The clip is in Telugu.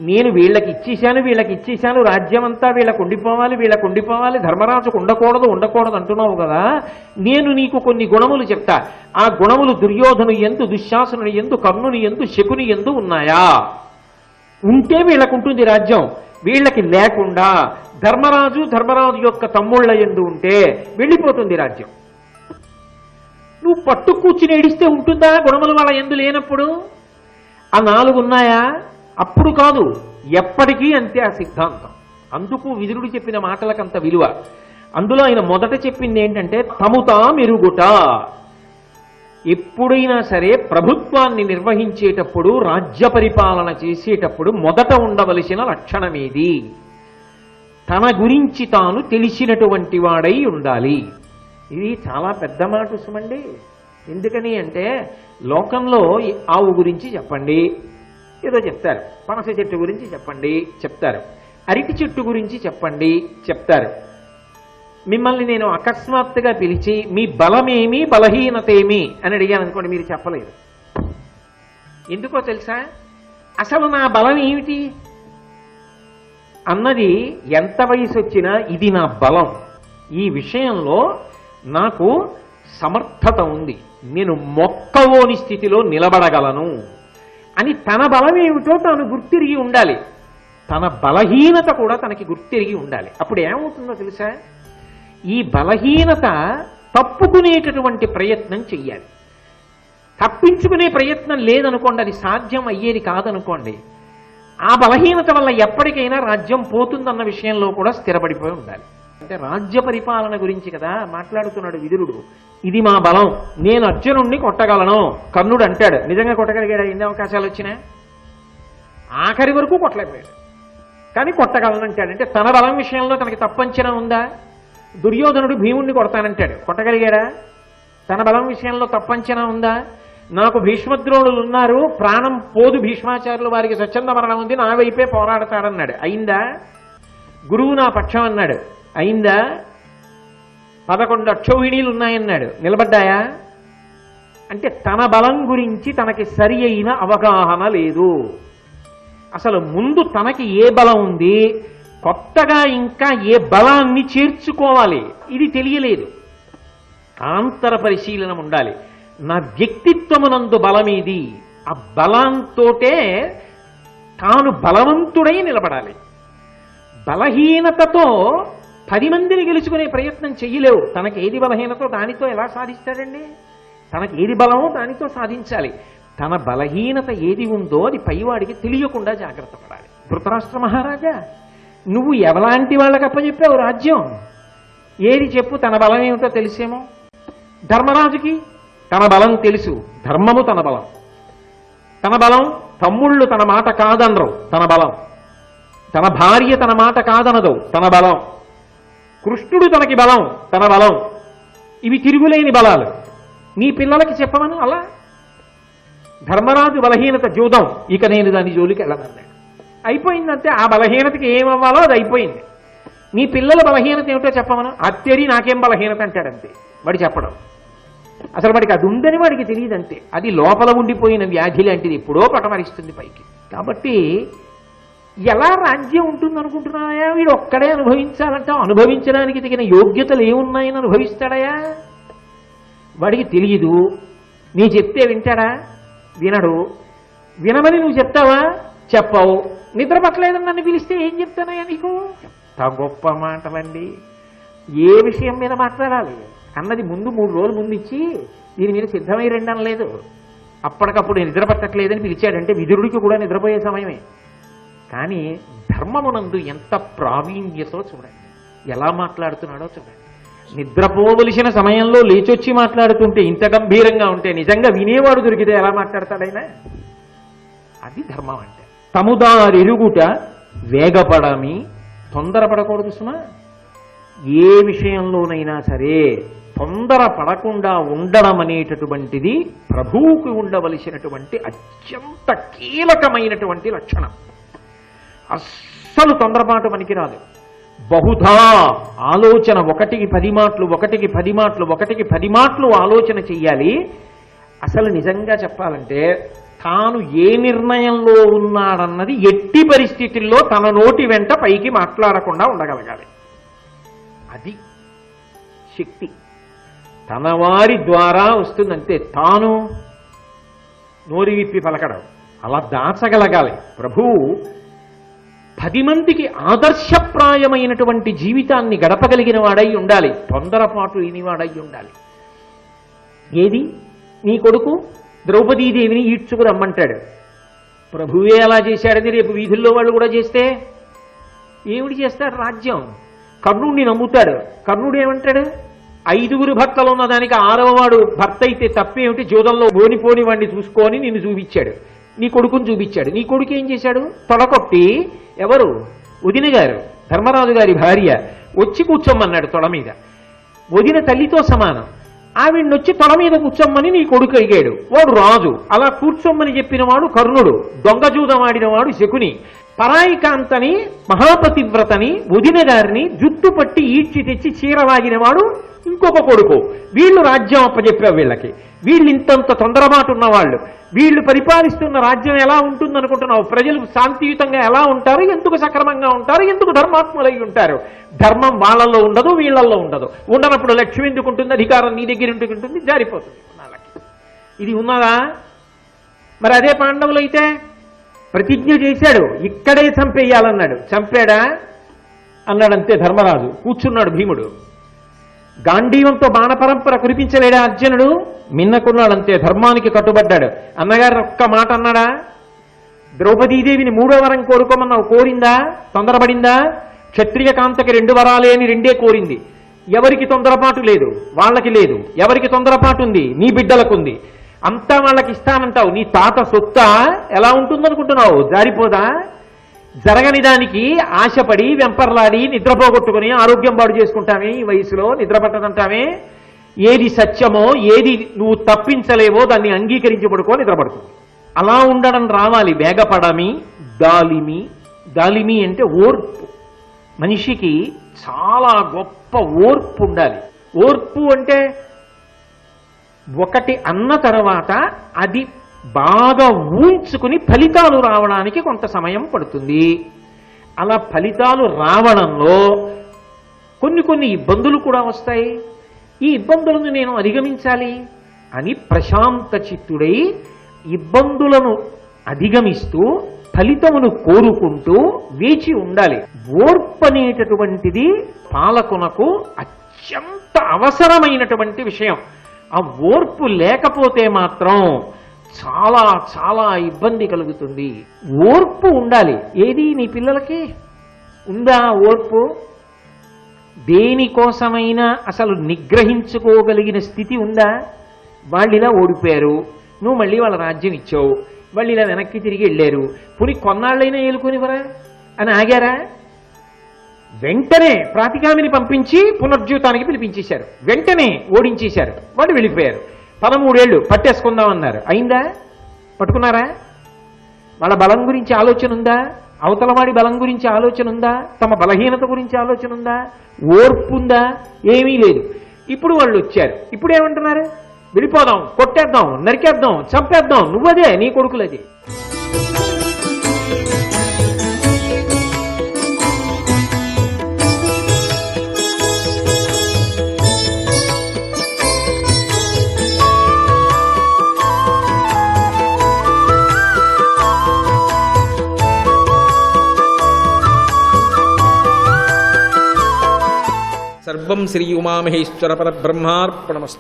నేను వీళ్ళకి ఇచ్చేశాను రాజ్యం అంతా వీళ్ళకు ఉండిపోవాలి ధర్మరాజుకు ఉండకూడదు అంటున్నావు కదా, నేను నీకు కొన్ని గుణములు చెప్తా. ఆ గుణములు దుర్యోధను యందు, దుశ్శాసనుని యందు, కర్ణుని యందు, శకుని యందు ఉన్నాయా? ఉంటే వీళ్ళకు ఉంటుంది రాజ్యం. వీళ్ళకి లేకుండా ధర్మరాజు యొక్క తమ్ముళ్ళ యందు ఉంటే వెళ్ళిపోతుంది రాజ్యం. నువ్వు పట్టు కూర్చుని ఏడిస్తే ఉంటుందా గుణములు వాళ్ళ యందు లేనప్పుడు? ఆ 4 ఉన్నాయా? అప్పుడు కాదు, ఎప్పటికీ అంతే ఆ సిద్ధాంతం. అందుకు విదురుడు చెప్పిన మాటలకంత విలువ. అందులో ఆయన మొదట చెప్పింది ఏంటంటే తముతా మెరుగుట. ఎప్పుడైనా సరే ప్రభుత్వాన్ని నిర్వహించేటప్పుడు, రాజ్య పరిపాలన చేసేటప్పుడు మొదట ఉండవలసిన లక్షణమేది? తన గురించి తాను తెలిసినటువంటి వాడై ఉండాలి. ఇది చాలా పెద్ద మాట సుమండి. ఎందుకని అంటే లోకంలో ఆవు గురించి చెప్పండి, ఏదో చెప్తారు. పనస చెట్టు గురించి చెప్పండి, చెప్తారు. అరటి చెట్టు గురించి చెప్పండి, చెప్తారు. మిమ్మల్ని నేను అకస్మాత్తుగా పిలిచి మీ బలమేమి బలహీనతేమి అని అడిగాను అనుకోండి, మీరు చెప్పలేరు. ఎందుకో తెలుసా? అసలు నా బలం ఏమిటి అన్నది ఎంత వయసు వచ్చినా ఇది నా బలం, ఈ విషయంలో నాకు సమర్థత ఉంది, నేను మొక్కవోని స్థితిలో నిలబడగలను అని తన బలం ఏమిటో తాను గుర్తిరిగి ఉండాలి. తన బలహీనత కూడా తనకి గుర్తిరిగి ఉండాలి. అప్పుడు ఏమవుతుందో తెలుసా? ఈ బలహీనత తప్పుకునేటటువంటి ప్రయత్నం చెయ్యాలి. తప్పించుకునే ప్రయత్నం లేదనుకోండి, అది సాధ్యం అయ్యేది కాదనుకోండి, ఆ బలహీనత వల్ల ఎప్పటికైనా రాజ్యం పోతుందన్న విషయంలో కూడా స్థిరపడిపోయి ఉండాలి. అంటే రాజ్య పరిపాలన గురించి కదా మాట్లాడుతున్నాడు విదురుడు. ఇది మా బలం, నేను అర్జునుణ్ణి కొట్టగలను. కర్ణుడు అంటాడు, నిజంగా కొట్టగలిగాడు? ఎన్ని అవకాశాలు వచ్చినా ఆఖరి వరకు కొట్టలేకపోయాడు, కానీ కొట్టగలను అంటాడు. అంటే తన బలం విషయంలో తనకి తప్పంచనా ఉందా? దుర్యోధనుడు భీముణ్ణి కొడతానంటాడు, కొట్టగలిగాడా? తన బలం విషయంలో తప్పంచనా ఉందా? నాకు భీష్మద్రోణులు ఉన్నారు, ప్రాణం పోదు భీష్మాచార్యులు వారికి స్వచ్ఛంద మరణం ఉంది, నా వైపే పోరాడతాడన్నాడు, అయిందా? గురువు నా పక్షం అన్నాడు, అయిందా? 11 అక్షౌహిణీలు ఉన్నాయన్నాడు, నిలబడ్డాయా? అంటే తన బలం గురించి తనకి సరి అయిన అవగాహన లేదు. అసలు ముందు తనకి ఏ బలం ఉంది, కొత్తగా ఇంకా ఏ బలాన్ని చేర్చుకోవాలి, ఇది తెలియలేదు. ఆంతర పరిశీలన ఉండాలి. నా వ్యక్తిత్వమునందు బలమేది, ఆ బలంతోటే తాను బలవంతుడై నిలబడాలి. బలహీనతతో 10 మందిని గెలుచుకునే ప్రయత్నం చెయ్యలేవు. తనకి ఏది బలహీనతో దానితో ఎలా సాధిస్తాడండి? తనకి ఏది బలమో దానితో సాధించాలి. తన బలహీనత ఏది ఉందో అది పైవాడికి తెలియకుండా జాగ్రత్త పడాలి. ధృతరాష్ట్ర మహారాజా, నువ్వు ఎవలాంటి వాళ్ళకి అప్పచెప్పావు రాజ్యం? ఏది చెప్పు, తన బలం ఏమిటో తెలిసేమో. ధర్మరాజుకి తన బలం తెలుసు, ధర్మము తన బలం. తన బలం తమ్ముళ్ళు తన మాట కాదనరు, తన బలం. తన భార్య తన మాట కాదనదు, తన బలం. కృష్ణుడు తనకి బలం, తన బలం. ఇవి తిరుగులేని బలాలు. నీ పిల్లలకి చెప్పమను అలా. ధర్మరాజు బలహీనత జూదం, ఇక నేను దాని జోలికి వెళ్ళనన్నాడు. అయిపోయిందంటే ఆ బలహీనతకి ఏమవ్వాలో అది అయిపోయింది. నీ పిల్లల బలహీనత ఏమిటో చెప్పమను. అత్తేరి నాకేం బలహీనత అంటాడంతే, వాడు చెప్పడం. అసలు వాడికి అది ఉందని వాడికి తెలియదంతే. అది లోపల ఉండిపోయిన వ్యాధి లాంటిది, ఎప్పుడో పటమరిస్తుంది పైకి. కాబట్టి ఎలా రాజ్యం ఉంటుంది అనుకుంటున్నాయా? వీడు ఒక్కడే అనుభవించాలంటావు. అనుభవించడానికి తగిన యోగ్యతలు ఏమున్నాయని అనుభవిస్తాడయా? వాడికి తెలియదు. నీ చెప్తే వింటాడా? వినడు. వినమని నువ్వు చెప్తావా? చెప్పవు. నిద్ర పట్టలేదని నన్ను పిలిస్తే ఏం చెప్తానయ్యా నీకు? గొప్ప మాటలండి. ఏ విషయం మీద మాట్లాడాలి అన్నది ముందు 3 రోజులు ముందు ఇచ్చి దీని మీద సిద్ధమై రండి అనలేదు. అప్పటికప్పుడు నిద్ర పట్టట్లేదని పిలిచాడంటే విదురుడికి కూడా నిద్రపోయే సమయమే. కానీ ధర్మమునందు ఎంత ప్రావీణ్యతో చూడండి, ఎలా మాట్లాడుతున్నాడో చూడండి. నిద్రపోవలసిన సమయంలో లేచొచ్చి మాట్లాడుతుంటే ఇంత గంభీరంగా ఉంటే నిజంగా వినేవాడు దొరికితే ఎలా మాట్లాడతాడైనా? అది ధర్మం అంటే. తముదారెరుగుట వేగపడమి, తొందరపడకూడదు సుమా. ఏ విషయంలోనైనా సరే తొందర పడకుండా ఉండడం అనేటటువంటిది ప్రభువుకి ఉండవలసినటువంటి అత్యంత కీలకమైనటువంటి లక్షణం. అస్సలు తొందరపాటు పనికిరాదు. బహుధా ఆలోచన, 1కి 10 మాటలు, 1కి 10 మాటలు, 1కి 10 మాటలు ఆలోచన చెయ్యాలి. అసలు నిజంగా చెప్పాలంటే తాను ఏ నిర్ణయంలో ఉన్నాడన్నది ఎట్టి పరిస్థితుల్లో తన నోటి వెంట పైకి మాట్లాడకుండా ఉండగలగాలి. అది శక్తి తన వారి ద్వారా వస్తుందంటే తాను నోరి విప్పి పలకడం అలా దాచగలగాలి. ప్రభువు 10 మందికి ఆదర్శప్రాయమైనటువంటి జీవితాన్ని గడపగలిగిన వాడై ఉండాలి. తొందరపాటు లేనివాడై ఉండాలి. ఏది నీ కొడుకు ద్రౌపదీదేవిని ఈడ్చుకు రమ్మంటాడు. ప్రభువే అలా చేశాడని రేపు వీధుల్లో వాళ్ళు కూడా చేస్తే ఏమిటి చేస్తాడు? రాజ్యం. కర్ణుడిని నమ్ముతాడు. కర్ణుడు ఏమంటాడు? 5 భర్తలు ఉన్న దానికి 6వ వాడు భర్త అయితే తప్పేమిటి? జూదంలో ఓనిపోని వాడిని చూసుకొని నిన్ను చూపించాడు. నీ కొడుకుని చూపించాడు. నీ కొడుకు ఏం చేశాడు? తొడకొట్టి ఎవరు? వదిన గారు, ధర్మరాజు గారి భార్య వచ్చి కూర్చోమన్నాడు తొడ మీద. వదిన తల్లితో సమానం. ఆవిడ్నొచ్చి తొడ మీద కూర్చోమ్మని నీ కొడుకు అడిగాడు. వాడు రాజు. అలా కూర్చోమ్మని చెప్పిన వాడు కర్ణుడు. దొంగజూదం ఆడినవాడు శకుని. పరాయి కాంతని మహాపతివ్రతని వదిన గారిని జుట్టు పట్టి ఈడ్చి తెచ్చి చీరలాగినవాడు ఇంకొక కొడుకు. వీళ్ళు రాజ్యం అప్పచెప్పావు వీళ్ళకి. వీళ్ళు ఇంతంత తొందరమాట ఉన్నవాళ్ళు. వీళ్ళు పరిపాలిస్తున్న రాజ్యం ఎలా ఉంటుందనుకుంటున్నావు? ప్రజలు శాంతియుతంగా ఎలా ఉంటారు? ఎందుకు సక్రమంగా ఉంటారు? ఎందుకు ధర్మాత్ములై ఉంటారు? ధర్మం వాళ్ళల్లో ఉండదు, వీళ్ళల్లో ఉండదు. ఉండనప్పుడు లక్ష్యం ఎందుకు ఉంటుంది? అధికారం నీ దగ్గర ఉంటుంది, జారిపోతుంది. ఇది ఉన్నదా? మరి అదే పాండవులైతే ప్రతిజ్ఞ చేశాడు, ఇక్కడే చంపేయాలన్నాడు. చంపాడా? అన్నాడంతే ధర్మరాజు. కూర్చున్నాడు భీముడు. గాంధీవంతో బాణపరంపర కురిపించలేడా అర్జునుడు? మిన్నకున్నాడంతే. ధర్మానికి కట్టుబడ్డాడు. అన్నగారు ఒక్క మాట అన్నాడా? ద్రౌపదీదేవిని 3వ వరం కోరుకోమన్నావు, కోరిందా? తొందరపడిందా? క్షత్రియ కాంతకి 2 వరాలే అని 2 కోరింది. ఎవరికి తొందరపాటు లేదు, వాళ్ళకి లేదు. ఎవరికి తొందరపాటు ఉంది? నీ బిడ్డలకుంది. అంతా వాళ్ళకి ఇస్తానంటావు. నీ తాత సొత్త ఎలా ఉంటుందనుకుంటున్నావు? జారిపోదా? జరగని దానికి ఆశపడి వెంపర్లాడి నిద్రపోగొట్టుకుని ఆరోగ్యం పాడు చేసుకుంటామే. ఈ వయసులో నిద్ర పట్టదంటామే. ఏది సత్యమో, ఏది నువ్వు తప్పించలేవో దాన్ని అంగీకరించి పడుకో, నిద్రపడుతుంది. అలా ఉండడం రావాలి. వేగపడమి, దాలిమి. దాలిమి అంటే ఓర్పు. మనిషికి చాలా గొప్ప ఓర్పు ఉండాలి. ఓర్పు అంటే ఒకటి అన్న తర్వాత అది బాగా ఊంచుకుని ఫలితాలు రావడానికి కొంత సమయం పడుతుంది. అలా ఫలితాలు రావడంలో కొన్ని ఇబ్బందులు కూడా వస్తాయి. ఈ ఇబ్బందులను నేను అధిగమించాలి అని ప్రశాంత చిత్తుడై ఇబ్బందులను అధిగమిస్తూ ఫలితమును కోరుకుంటూ వేచి ఉండాలి. ఓర్పు అనేటటువంటిది పాలకునకు అత్యంత అవసరమైనటువంటి విషయం. ఆ ఓర్పు లేకపోతే మాత్రం చాలా చాలా ఇబ్బంది కలుగుతుంది. ఓర్పు ఉండాలి. ఏది నీ పిల్లలకి ఉందా ఓర్పు? దేనికోసమైనా అసలు నిగ్రహించుకోగలిగిన స్థితి ఉందా? వాళ్ళు ఇలా ఓడిపోయారు, నువ్వు మళ్ళీ వాళ్ళ రాజ్యం ఇచ్చావు, వాళ్ళు ఇలా వెనక్కి తిరిగి వెళ్ళారు, పుని కొన్నాళ్ళైనా ఏలుకునివరా అని ఆగారా? వెంటనే ప్రాతికామిని పంపించి పునర్జీవితానికి పిలిపించేశారు. వెంటనే ఓడించేశారు. వాళ్ళు వెళ్ళిపోయారు. 13 ఏళ్ళు పట్టేసుకుందామన్నారు. అయిందా? పట్టుకున్నారా? వాళ్ళ బలం గురించి ఆలోచన ఉందా? అవతలవాడి బలం గురించి ఆలోచన ఉందా? తమ బలహీనత గురించి ఆలోచన ఉందా? ఓర్పు ఉందా? ఏమీ లేదు. ఇప్పుడు వాళ్ళు వచ్చారు. ఇప్పుడు ఏమంటున్నారు? వెళ్ళిపోదాం, కొట్టేద్దాం, నరికేద్దాం, చంపేద్దాం. నువ్వదే, నీ కొడుకులది. సర్వం శ్రీ ఉమామహేశ్వర పరబ్రహ్మార్పణమస్తు.